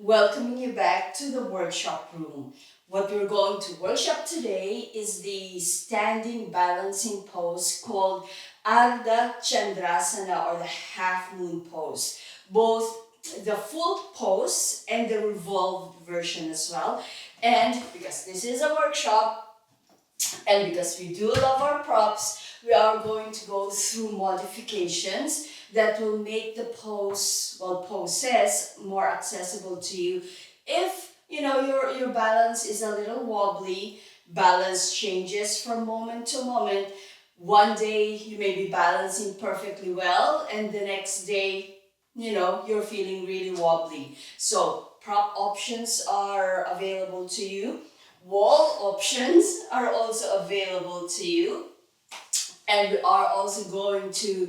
welcoming you back to the workshop room. What we're going to workshop today is the standing balancing pose called Ardha Chandrasana, or the half moon pose. Both the full pose and the revolved version as well. And because this is a workshop and because we do love our props, we are going to go through modifications that will make the poses more accessible to you. If your balance is a little wobbly, balance changes from moment to moment. One day you may be balancing perfectly well, and the next day, you're feeling really wobbly. So prop options are available to you. Wall options are also available to you. And we are also going to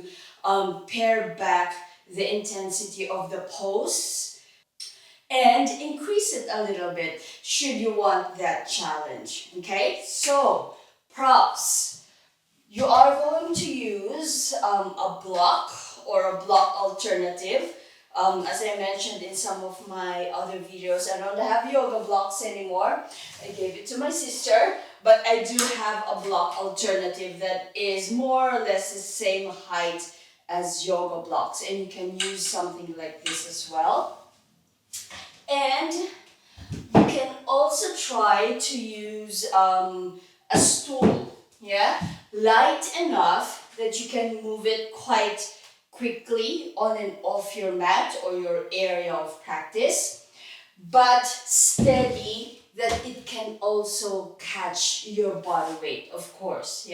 pare back the intensity of the pose and increase it a little bit should you want that challenge. Okay, so props. You are going to use a block or a block alternative. As I mentioned in some of my other videos, I don't have yoga blocks anymore. I gave it to my sister, but I do have a block alternative that is more or less the same height as yoga blocks, and you can use something like this as well. And you can also try to use a stool, light enough that you can move it quite quickly on and off your mat or your area of practice, but steady that it can also catch your body weight, of course.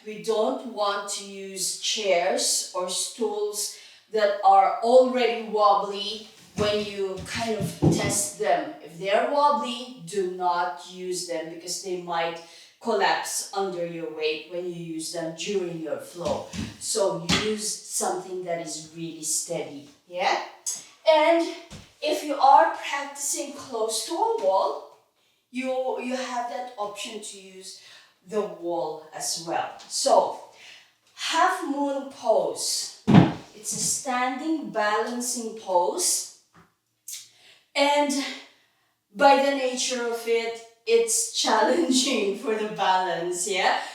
We don't want to use chairs or stools that are already wobbly when you kind of test them. If they're wobbly, do not use them because they might collapse under your weight when you use them during your flow. So use something that is really steady, And if you are practicing close to a wall, you have that option to use the wall as well. So, half moon pose. It's a standing balancing pose. And by the nature of it, it's challenging for the balance,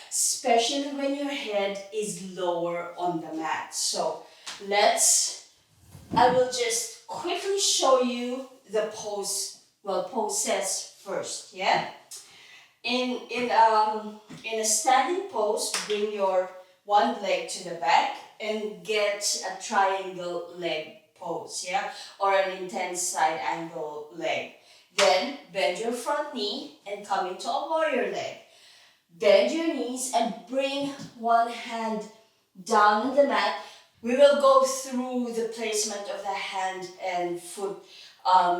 especially when your head is lower on the mat. So I will just quickly show you the poses first, In a standing pose, bring your one leg to the back and get a triangle leg pose, or an intense side angle leg. Then bend your front knee and come into a warrior leg. Bend your knees and bring one hand down on the mat. We will go through the placement of the hand and foot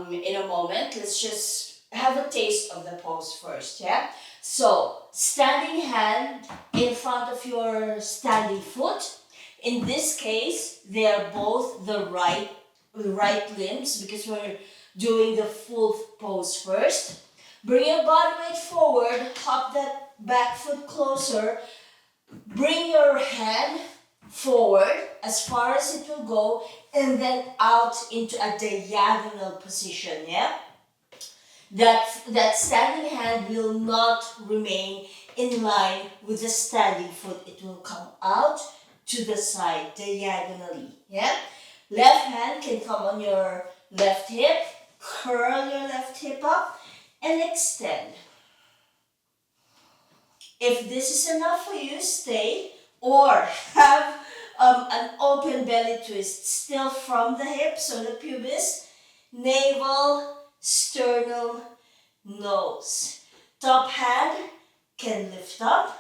in a moment. Let's just have a taste of the pose first, So, standing hand in front of your standing foot. In this case, they are both the right limbs because we're doing the full pose first. Bring your body weight forward, hop that back foot closer. Bring your hand forward as far as it will go, and then out into a diagonal position, That standing hand will not remain in line with the standing foot. It will come out to the side diagonally, Left hand can come on your left hip, curl your left hip up, and extend. If this is enough for you, stay, or have an open belly twist still from the hips or the pubis, navel, sternum, nose. Top hand can lift up,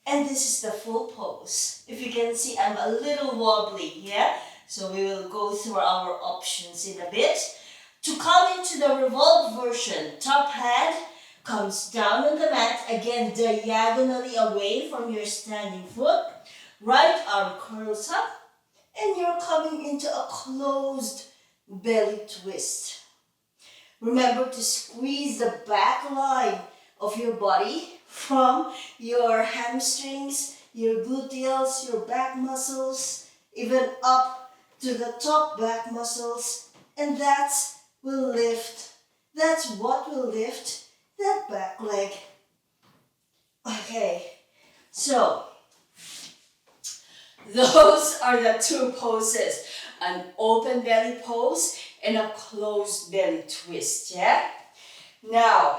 and this is the full pose. If you can see, I'm a little wobbly, So we will go through our options in a bit. To come into the revolved version, top hand comes down on the mat, again diagonally away from your standing foot. Right arm curls up, and you're coming into a closed belly twist. Remember to squeeze the back line of your body from your hamstrings, your gluteals, your back muscles, even up to the top back muscles, and that's will lift. That's what will lift that back leg. Okay, so those are the two poses. An open belly pose and a closed belly twist, yeah? Now,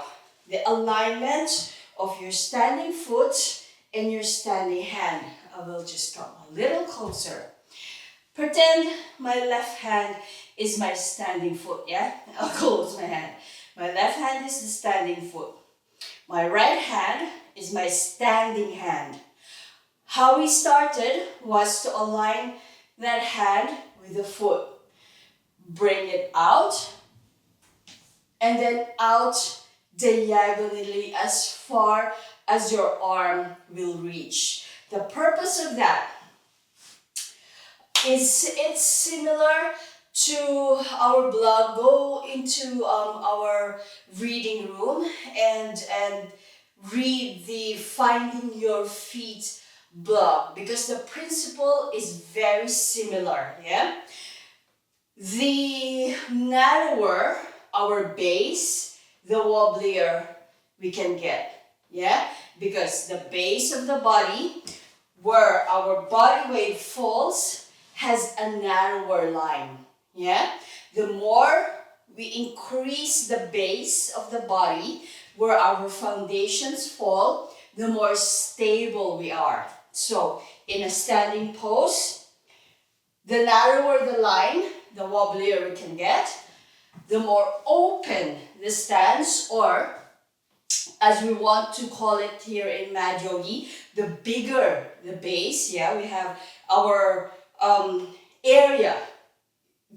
the alignment of your standing foot and your standing hand. I will just come a little closer. Pretend my left hand is my standing foot, yeah? I'll close my hand. My left hand is the standing foot. My right hand is my standing hand. How we started was to align that hand with the foot. Bring it out and then out diagonally as far as your arm will reach. The purpose of that is it's similar to our blog. Go into our reading room and read the Finding Your Feet blog, because the principle is very similar, yeah? The narrower our base, the wobblier we can get, yeah? Because the base of the body, where our body weight falls, has a narrower line, yeah? The more we increase the base of the body, where our foundations fall, the more stable we are. So, in a standing pose, the narrower the line, the wobblier we can get, the more open the stance, or as we want to call it here in Mad Yogi, the bigger the base, yeah, we have our area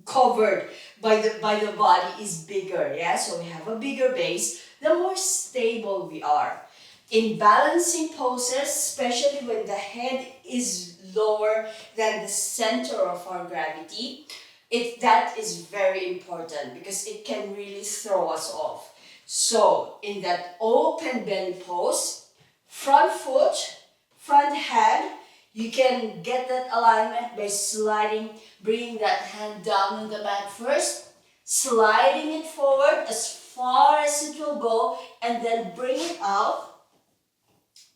covered by the body is bigger, yeah, so we have a bigger base, the more stable we are. In balancing poses, especially when the head is lower than the center of our gravity, that is very important because it can really throw us off. So, in that open belly pose, front foot, front hand, you can get that alignment by sliding, bringing that hand down on the mat first, sliding it forward as far as it will go, and then bring it out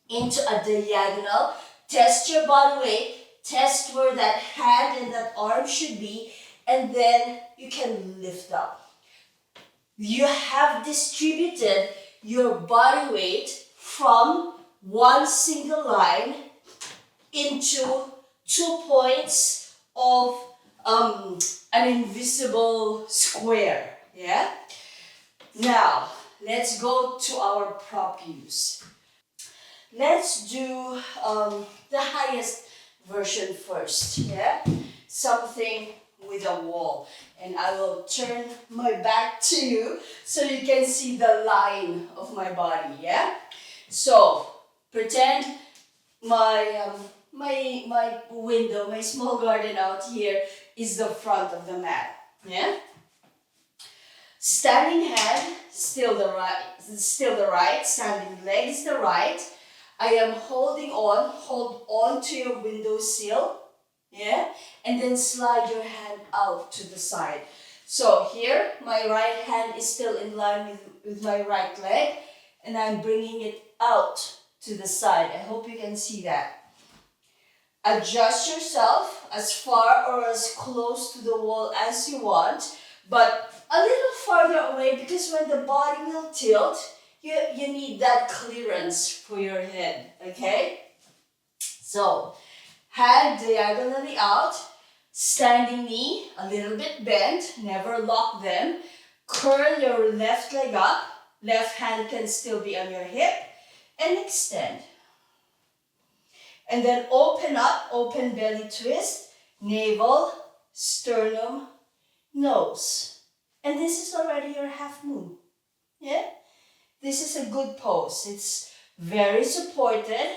into a diagonal. Test your body weight, test where that hand and that arm should be, and then you can lift up. You have distributed your body weight from one single line into 2 points of an invisible square, yeah? Now, let's go to our prop use. Let's do the highest version first, yeah? Something with a wall. And I will turn my back to you so you can see the line of my body, yeah? So, pretend my window, my small garden out here is the front of the mat, yeah? Standing hand, still the right, standing leg is the right. I am hold on to your window sill, yeah? And then slide your hand out to the side. So here, my right hand is still in line with my right leg, and I'm bringing it out to the side. I hope you can see that. Adjust yourself as far or as close to the wall as you want, but a little farther away, because when the body will tilt, you need that clearance for your head, okay? So, hand diagonally out, standing knee a little bit bent, never lock them. Curl your left leg up, left hand can still be on your hip, and extend. And then open up, open belly twist, navel, sternum, nose. And this is already your half moon, yeah? This is a good pose. It's very supported,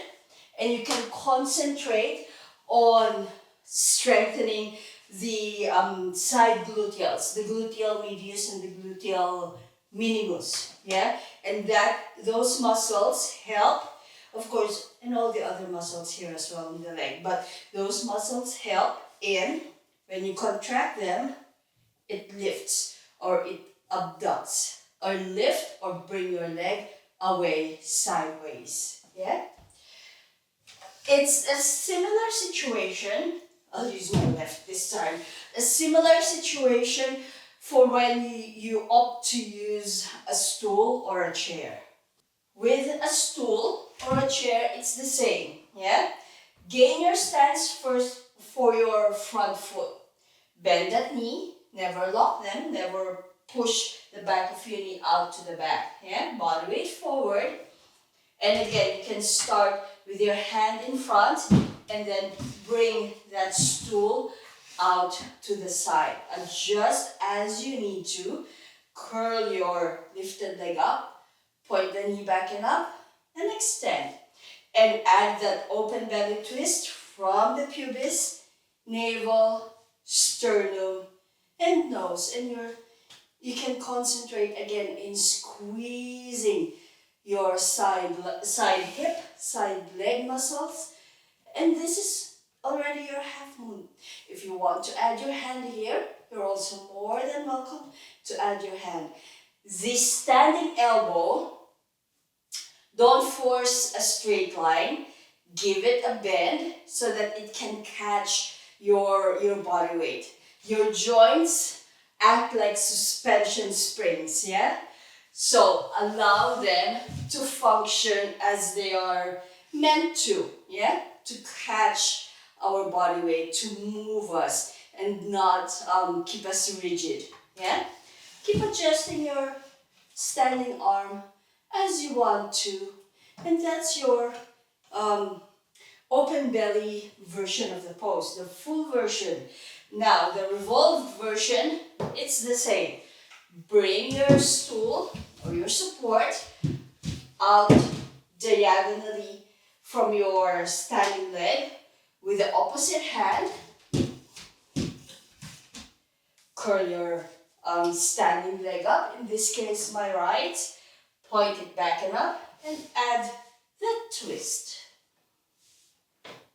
and you can concentrate on strengthening the side gluteals, the gluteal medius and the gluteal minimus, yeah? And those muscles help, of course, and all the other muscles here as well in the leg, but those muscles help in, when you contract them, it lifts, or it abduct, or lift or bring your leg away sideways. Yeah? It's a similar situation. I'll use my left this time. A similar situation for when you opt to use a stool or a chair. With a stool or a chair, it's the same. Yeah? Gain your stance first for your front foot. Bend that knee, never lock them, never push the back of your knee out to the back. Yeah? Body weight forward. And again, you can start with your hand in front and then bring that stool out to the side. Adjust as you need to. Curl your lifted leg up, point the knee back and up, and extend. And add that open belly twist from the pubis, navel, sternum, and nose. And you can concentrate again in squeezing your side hip, side leg muscles. And this is already your half moon. If you want to add your hand here, you're also more than welcome to add your hand. The standing elbow, don't force a straight line. Give it a bend so that it can catch your body weight. Your joints act like suspension springs, yeah? So allow them to function as they are meant to, yeah? To catch our body weight, to move us and not keep us rigid, yeah? Keep adjusting your standing arm as you want to, and that's your open belly version of the pose, the full version. Now the revolved version, it's the same. Bring your stool or your support out diagonally from your standing leg with the opposite hand. Curl your standing leg up, in this case my right. Point it back and up and add that twist.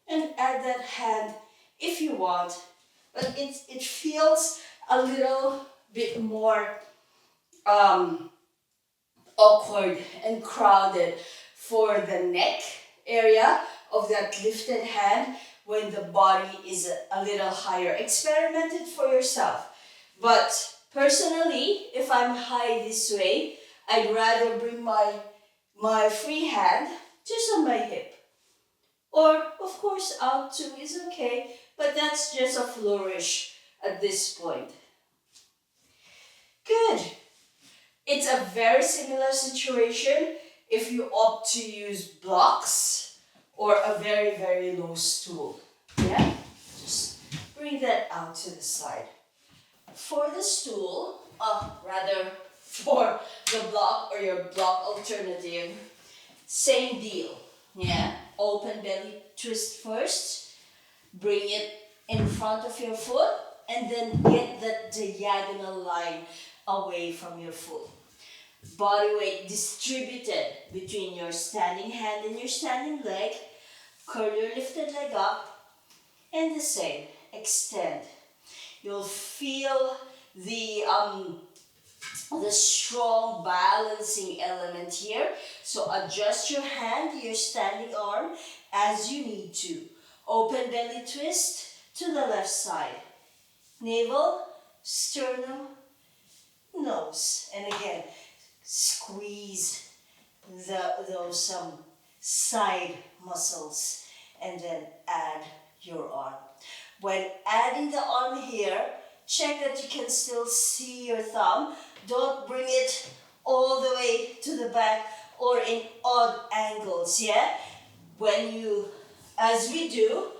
And add that hand if you want, but it feels a little bit more awkward and crowded for the neck area of that lifted hand when the body is a little higher. Experiment it for yourself. But personally, if I'm high this way, I'd rather bring my free hand just on my hip. Or, of course, out too is okay, but that's just a flourish at this point. Good. It's a very similar situation if you opt to use blocks or a very, very low stool. Yeah? Just bring that out to the side. For the stool, rather for the block or your block alternative, same deal. Yeah? Open belly twist first. Bring it in front of your foot and then get that diagonal line away from your foot. Body weight distributed between your standing hand and your standing leg. Curl your lifted leg up and the same, extend. You'll feel the strong balancing element here. So adjust your hand, your standing arm as you need to. Open belly twist to the left side. Navel, sternum, nose. And again, squeeze those side muscles and then add your arm. When adding the arm here, check that you can still see your thumb. Don't bring it all the way to the back or in odd angles, yeah? When you, as we do,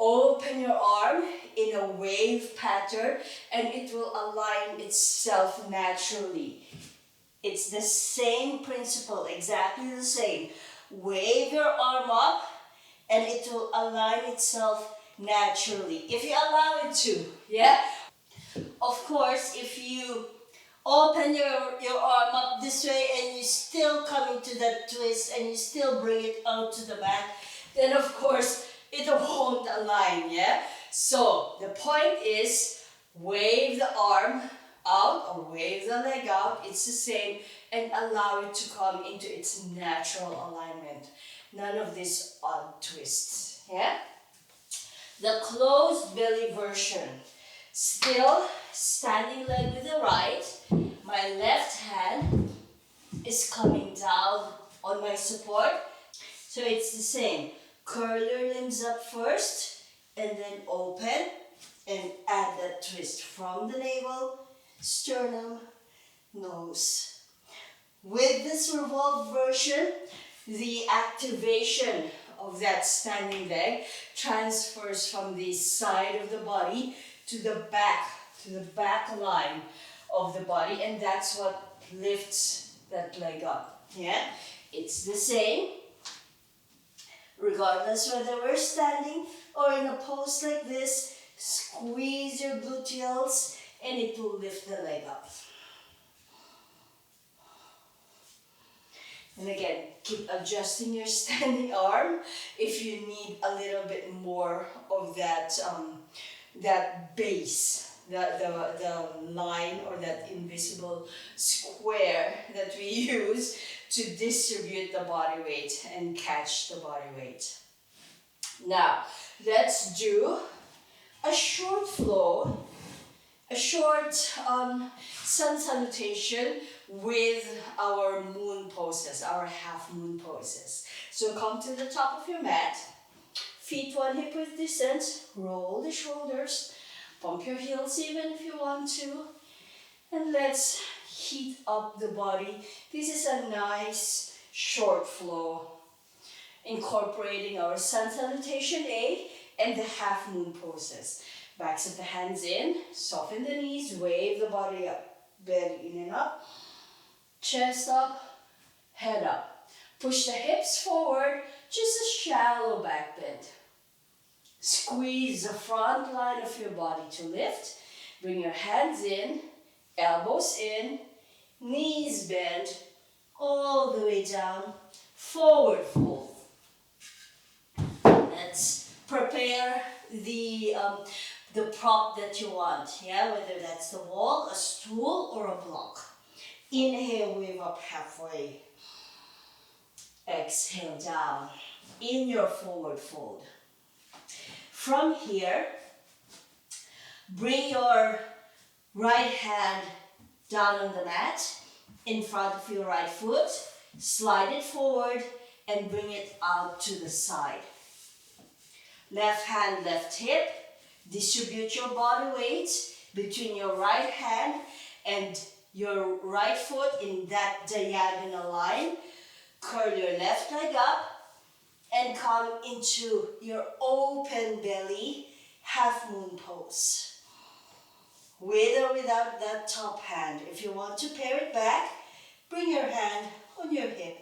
open your arm in a wave pattern and it will align itself naturally. It's the same principle, exactly the same. Wave your arm up and it will align itself naturally, if you allow it to, yeah? Of course, if you open your arm up this way and you still come into that twist and you still bring it out to the back, then of course, it won't align, yeah? So, the point is, wave the arm out or wave the leg out. It's the same, and allow it to come into its natural alignment. None of these odd twists. Yeah? The closed belly version. Still standing leg with the right. My left hand is coming down on my support. So it's the same. Curl your limbs up first and then open and add that twist from the navel, sternum, nose. With this revolved version, the activation of that standing leg transfers from the side of the body to the back line of the body, and that's what lifts that leg up. Yeah, it's the same regardless whether we're standing or in a pose like this. Squeeze your gluteals and it will lift the leg up. And again, keep adjusting your standing arm if you need a little bit more of that that base, the line or that invisible square that we use to distribute the body weight and catch the body weight. Now, let's do a short flow, a short sun salutation with our moon poses, our half moon poses. So come to the top of your mat, feet 1 hip width distance, roll the shoulders, pump your heels even if you want to, and let's heat up the body. This is a nice short flow, incorporating our sun salutation A and the half moon poses. Backs of the hands in, soften the knees, wave the body up, belly in and up, chest up, head up. Push the hips forward, just a shallow back bend. Squeeze the front line of your body to lift. Bring your hands in, elbows in, knees bend, all the way down, forward fold. Let's prepare the prop that you want, yeah, whether that's the wall, a stool, or a block. Inhale, wave up halfway. Exhale down in your forward fold. From here, bring your right hand down on the mat in front of your right foot, slide it forward and bring it out to the side. Left hand, left hip, distribute your body weight between your right hand and your right foot in that diagonal line. Curl your left leg up and come into your open belly half moon pose. With or without that top hand. If you want to pare it back, bring your hand on your hip.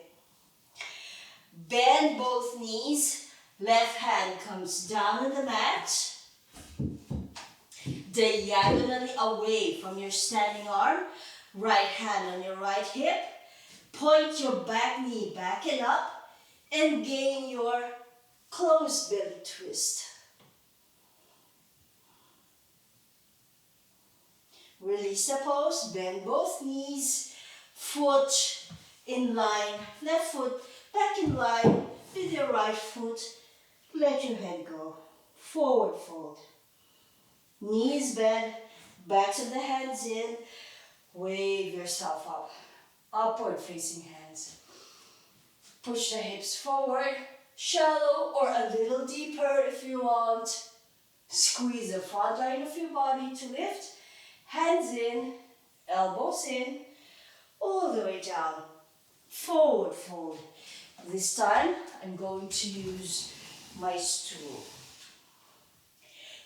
Bend both knees. Left hand comes down on the mat, diagonally away from your standing arm. Right hand on your right hip. Point your back knee back and up and gain your closed belly twist. Release the pose, bend both knees, foot in line, left foot back in line with your right foot. Let your head go, forward fold. Knees bend, backs of the hands in, wave yourself up. Upward facing hands. Push the hips forward, shallow or a little deeper if you want. Squeeze the front line of your body to lift. Hands in, elbows in, all the way down. Forward fold. This time I'm going to use my stool.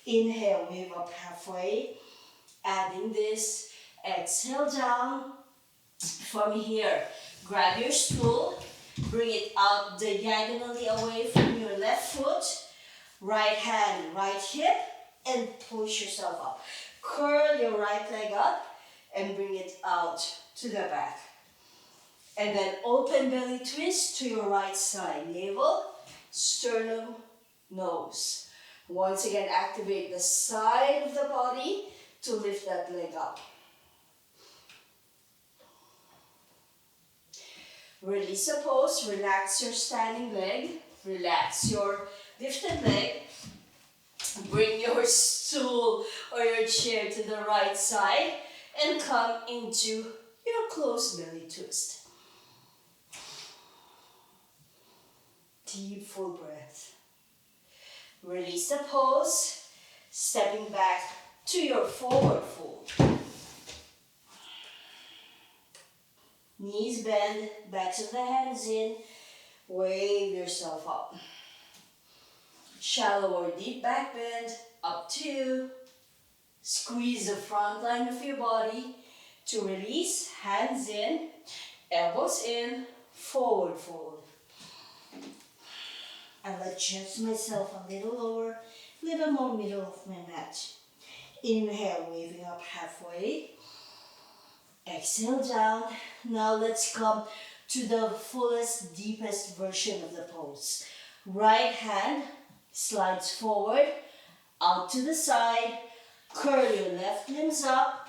Inhale, wave up halfway. Adding this, exhale down. From here, grab your stool, bring it out diagonally away from your left foot, right hand, right hip, and push yourself up. Curl your right leg up and bring it out to the back. And then open belly twist to your right side. Navel, sternum, nose. Once again, activate the side of the body to lift that leg up. Release the pose, relax your standing leg, relax your lifted leg. Bring your stool or your chair to the right side and come into your closed belly twist. Deep full breath. Release the pose, stepping back to your forward fold. Knees bend, backs of the hands in, wave yourself up. Shallow or deep back bend, up to you. Squeeze the front line of your body to release, hands in, elbows in, forward fold. I'll adjust myself a little lower, a little more middle of my mat. Inhale, waving up halfway. Exhale down. Now let's come to the fullest, deepest version of the pose. Right hand slides forward, out to the side. Curl your left limbs up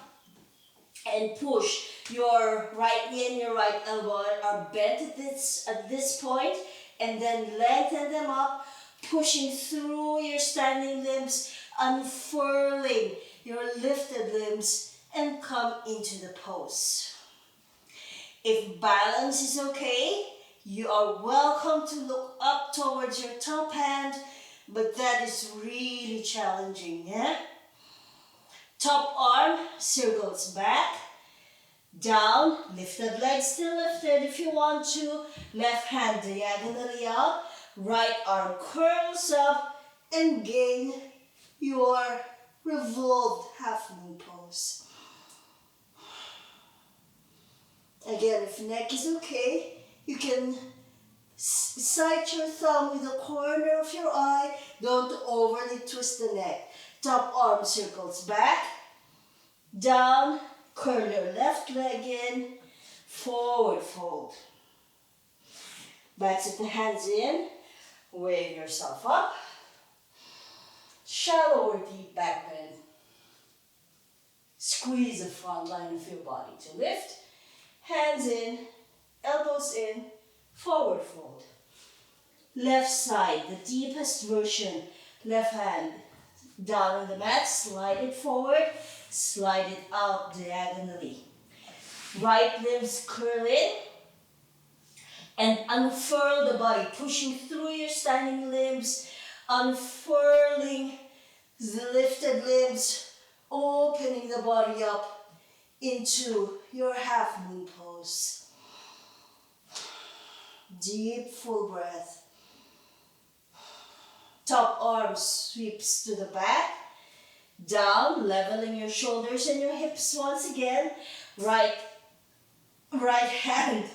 and push. Your right knee and your right elbow are bent at this point, and then lengthen them up, pushing through your standing limbs, unfurling your lifted limbs, and come into the pose. If balance is okay, you are welcome to look up towards your top hand, but that is really challenging, yeah? Top arm circles back, down, lifted leg still lifted if you want to, left hand diagonally out, right arm curls up, and gain your revolved half moon pose. Again, if neck is okay, you can sight your thumb with the corner of your eye. Don't overly twist the neck. Top arm circles back, down, curl your left leg in, forward fold. Backs of the hands in, wave yourself up. Shallow or deep back bend. Squeeze the front line of your body to lift. Hands in, elbows in, forward fold. Left side, the deepest version. Left hand down on the mat, slide it forward, slide it out diagonally. Right limbs curl in and unfurl the body, pushing through your standing limbs, unfurling the lifted limbs, opening the body up into your half moon pose. Deep full breath. Top arm sweeps to the back, down, leveling your shoulders and your hips once again. Right hand,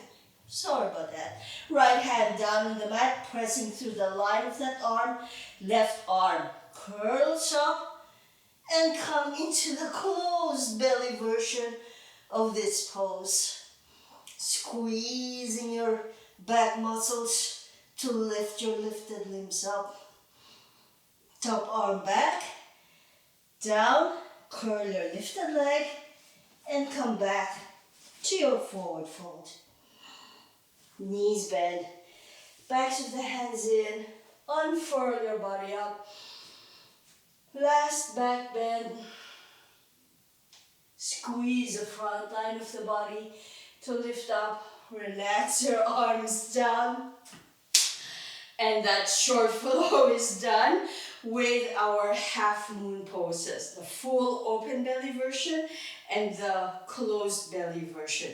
sorry about that. Right hand down on the mat, pressing through the line of that arm. Left arm curls up and come into the closed belly version of this pose. Squeezing your back muscles to lift your lifted limbs up. Top arm back, down, curl your lifted leg, and come back to your forward fold. Knees bend, backs of the hands in, unfurl your body up. Last back bend. Squeeze the front line of the body to lift up. Relax your arms down. And that short flow is done with our half moon poses, the full open belly version and the closed belly version.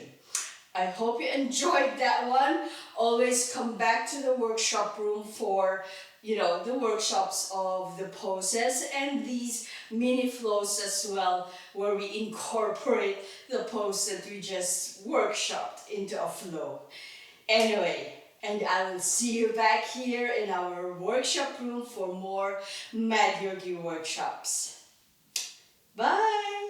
I hope you enjoyed that one. Always come back to the workshop room for, the workshops of the poses and these mini flows as well, where we incorporate the pose that we just workshopped into a flow. Anyway, and I will see you back here in our workshop room for more Mad Yogi workshops. Bye!